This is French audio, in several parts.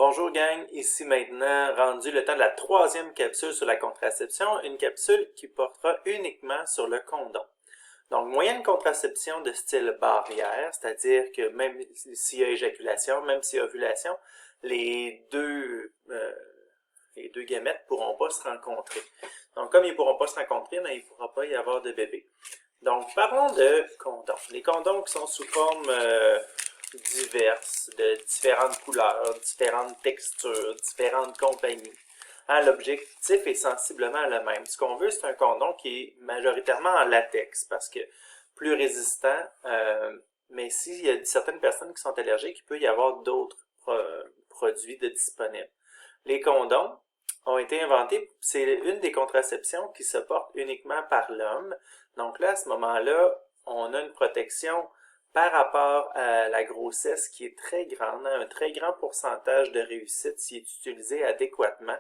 Bonjour gang, ici maintenant rendu le temps de la troisième capsule sur la contraception, une capsule qui portera uniquement sur le condom. Donc, moyen de contraception de style barrière, c'est-à-dire que même s'il y a éjaculation, même s'il y a ovulation, les deux gamètes ne pourront pas se rencontrer. Donc, comme ils ne pourront pas se rencontrer, il ne pourra pas y avoir de bébé. Donc, parlons de condoms. Les condoms qui sont sous forme diverses, de différentes couleurs, différentes textures, différentes compagnies. Hein, l'objectif est sensiblement le même. Ce qu'on veut, c'est un condom qui est majoritairement en latex, parce que plus résistant, mais s'il y a certaines personnes qui sont allergiques, il peut y avoir d'autres produits disponibles. Les condoms ont été inventés, c'est une des contraceptions qui se porte uniquement par l'homme. Donc là, à ce moment-là, on a une protection par rapport à la grossesse qui est très grande, un très grand pourcentage de réussite s'il est utilisé adéquatement.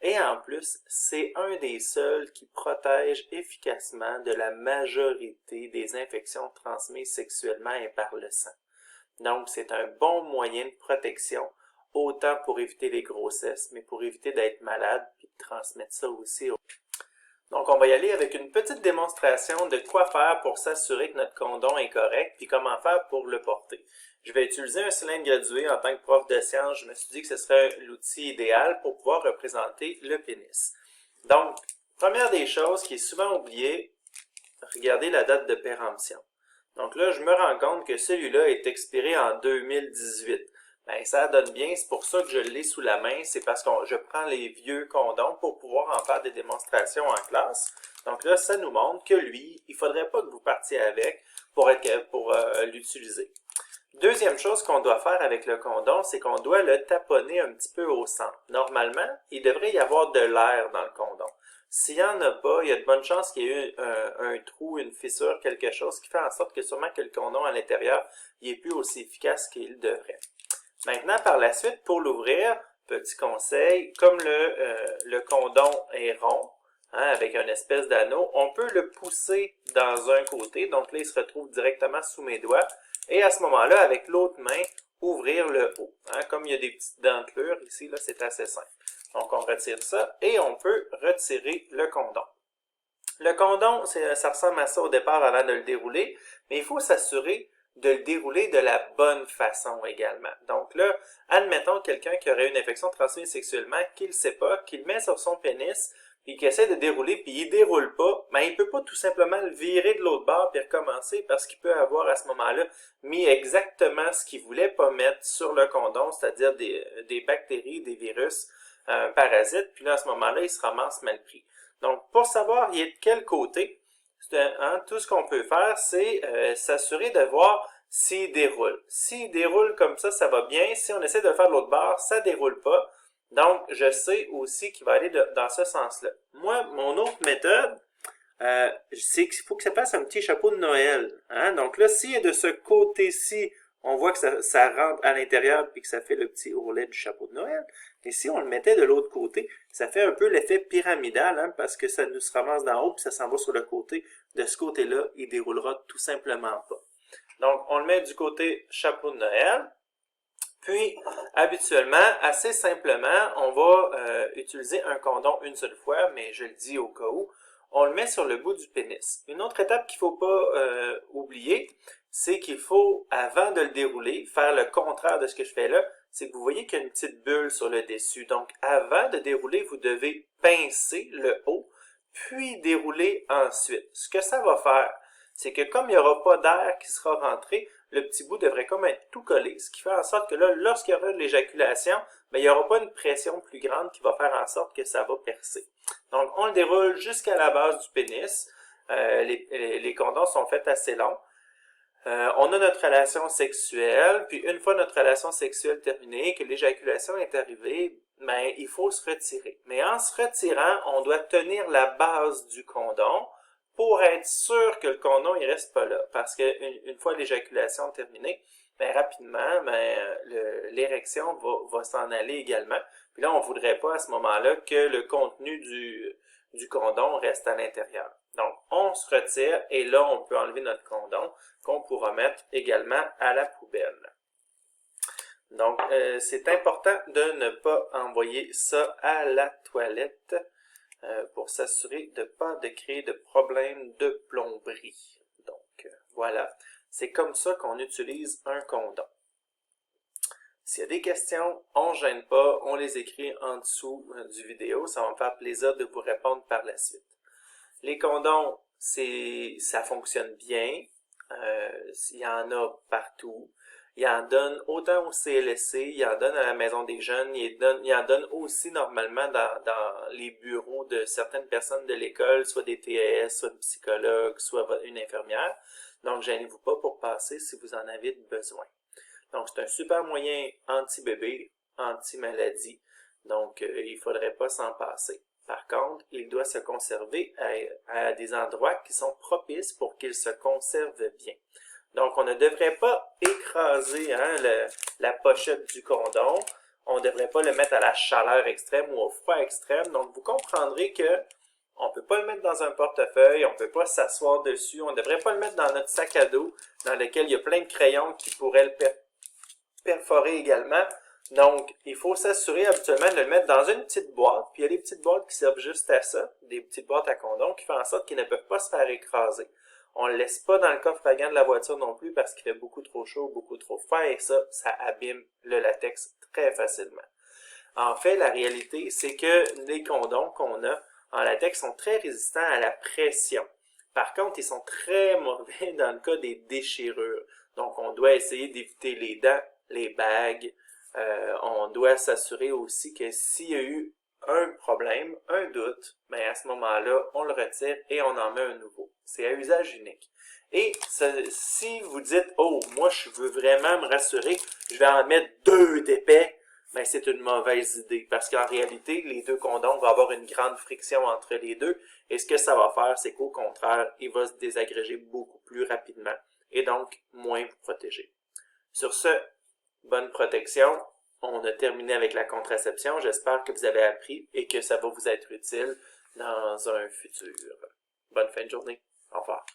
Et en plus, c'est un des seuls qui protège efficacement de la majorité des infections transmises sexuellement et par le sang. Donc, c'est un bon moyen de protection, autant pour éviter les grossesses, mais pour éviter d'être malade et de transmettre ça aussi aux... Donc, on va y aller avec une petite démonstration de quoi faire pour s'assurer que notre condom est correct, puis comment faire pour le porter. Je vais utiliser un cylindre gradué en tant que prof de sciences. Je me suis dit que ce serait l'outil idéal pour pouvoir représenter le pénis. Donc, première des choses qui est souvent oubliée, regardez la date de péremption. Donc là, je me rends compte que celui-là est expiré en 2018. Ben, ça donne bien, c'est pour ça que je l'ai sous la main, c'est parce que je prends les vieux condoms pour pouvoir en faire des démonstrations en classe. Donc là, ça nous montre que lui, il ne faudrait pas que vous partiez avec pour l'utiliser. Deuxième chose qu'on doit faire avec le condom, c'est qu'on doit le taponner un petit peu au centre. Normalement, il devrait y avoir de l'air dans le condom. S'il n'y en a pas, il y a de bonnes chances qu'il y ait eu un trou, une fissure, quelque chose qui fait en sorte que sûrement que le condom à l'intérieur n'est plus aussi efficace qu'il devrait. Maintenant, par la suite, pour l'ouvrir, petit conseil, comme le condom est rond, hein, avec une espèce d'anneau, on peut le pousser dans un côté, donc là, il se retrouve directement sous mes doigts, et à ce moment-là, avec l'autre main, ouvrir le haut. Hein, comme il y a des petites dentelures ici, là, c'est assez simple. Donc, on retire ça, et on peut retirer le condom. Le condom, ça ressemble à ça au départ avant de le dérouler, mais il faut s'assurer de le dérouler de la bonne façon également. Donc là, admettons quelqu'un qui aurait une infection transmise sexuellement, qu'il ne sait pas, qu'il met sur son pénis, puis qu'il essaie de dérouler, puis il ne déroule pas, mais il ne peut pas tout simplement le virer de l'autre bord puis recommencer parce qu'il peut avoir à ce moment-là mis exactement ce qu'il ne voulait pas mettre sur le condom, c'est-à-dire des bactéries, des virus, parasites, puis là à ce moment-là, il se ramasse mal pris. Donc pour savoir il est de quel côté, tout ce qu'on peut faire, c'est s'assurer de voir s'il déroule. S'il déroule comme ça va bien. Si on essaie de le faire de l'autre bord, ça ne déroule pas. Donc, je sais aussi qu'il va aller dans ce sens-là. Moi, mon autre méthode, c'est qu'il faut que ça fasse un petit chapeau de Noël. Hein? Donc là, si de ce côté-ci, on voit que ça rentre à l'intérieur puis que ça fait le petit ourlet du chapeau de Noël. Et si on le mettait de l'autre côté, ça fait un peu l'effet pyramidal, hein, parce que ça nous se ramasse d'en haut puis ça s'en va sur le côté. De ce côté-là, il déroulera tout simplement pas. Donc, on le met du côté chapeau de Noël. Puis, habituellement, assez simplement, on va utiliser un condom une seule fois, mais je le dis au cas où, on le met sur le bout du pénis. Une autre étape qu'il ne faut pas oublier, c'est qu'il faut, avant de le dérouler, faire le contraire de ce que je fais là, c'est que vous voyez qu'il y a une petite bulle sur le dessus. Donc, avant de dérouler, vous devez pincer le haut, puis dérouler ensuite. Ce que ça va faire, c'est que comme il n'y aura pas d'air qui sera rentré, le petit bout devrait comme être tout collé, ce qui fait en sorte que là, lorsqu'il y aura de l'éjaculation, il n'y aura pas une pression plus grande qui va faire en sorte que ça va percer. Donc, on le déroule jusqu'à la base du pénis. Les condoms sont faits assez longs. On a notre relation sexuelle, puis une fois notre relation sexuelle terminée, que l'éjaculation est arrivée, il faut se retirer. Mais en se retirant, on doit tenir la base du condom pour être sûr que le condom ne reste pas là. Parce qu'une fois l'éjaculation terminée, rapidement, l'érection va s'en aller également. Puis là, on ne voudrait pas à ce moment-là que le contenu du condom reste à l'intérieur. Donc, on se retire et là, on peut enlever notre condom qu'on pourra mettre également à la poubelle. Donc, c'est important de ne pas envoyer ça à la toilette pour s'assurer de ne pas créer de problèmes de plomberie. Donc, voilà. C'est comme ça qu'on utilise un condom. S'il y a des questions, on ne gêne pas, on les écrit en dessous du vidéo. Ça va me faire plaisir de vous répondre par la suite. Les condoms, ça fonctionne bien. Il y en a partout. Il en donne autant au CLSC, il en donne à la Maison des Jeunes, il en donne aussi normalement dans les bureaux de certaines personnes de l'école, soit des TAS, soit des psychologues, soit une infirmière. Donc, gênez-vous pas pour passer si vous en avez besoin. Donc, c'est un super moyen anti-bébé, anti-maladie. Donc, il ne faudrait pas s'en passer. Par contre, il doit se conserver à des endroits qui sont propices pour qu'il se conserve bien. Donc, on ne devrait pas écraser la pochette du condom. On ne devrait pas le mettre à la chaleur extrême ou au froid extrême. Donc, vous comprendrez que on ne peut pas le mettre dans un portefeuille, on ne peut pas s'asseoir dessus, on ne devrait pas le mettre dans notre sac à dos, dans lequel il y a plein de crayons qui pourraient le perforer également. Donc, il faut s'assurer habituellement de le mettre dans une petite boîte, puis il y a des petites boîtes qui servent juste à ça, des petites boîtes à condom qui font en sorte qu'ils ne peuvent pas se faire écraser. On ne le laisse pas dans le coffre à gants de la voiture non plus parce qu'il fait beaucoup trop chaud, beaucoup trop froid et ça abîme le latex très facilement. En fait, la réalité, c'est que les condoms qu'on a en latex sont très résistants à la pression. Par contre, ils sont très mauvais dans le cas des déchirures. Donc, on doit essayer d'éviter les dents, les bagues. On doit s'assurer aussi que s'il y a eu un problème, un doute, ben à ce moment-là, on le retire et on en met un nouveau. C'est à usage unique. Et si vous dites, oh, moi je veux vraiment me rassurer, je vais en mettre 2 d'épais, ben c'est une mauvaise idée parce qu'en réalité, les 2 condoms vont avoir une grande friction entre les deux et ce que ça va faire, c'est qu'au contraire, il va se désagréger beaucoup plus rapidement et donc moins vous protéger. Sur ce, bonne protection. On a terminé avec la contraception. J'espère que vous avez appris et que ça va vous être utile dans un futur. Bonne fin de journée. Au revoir.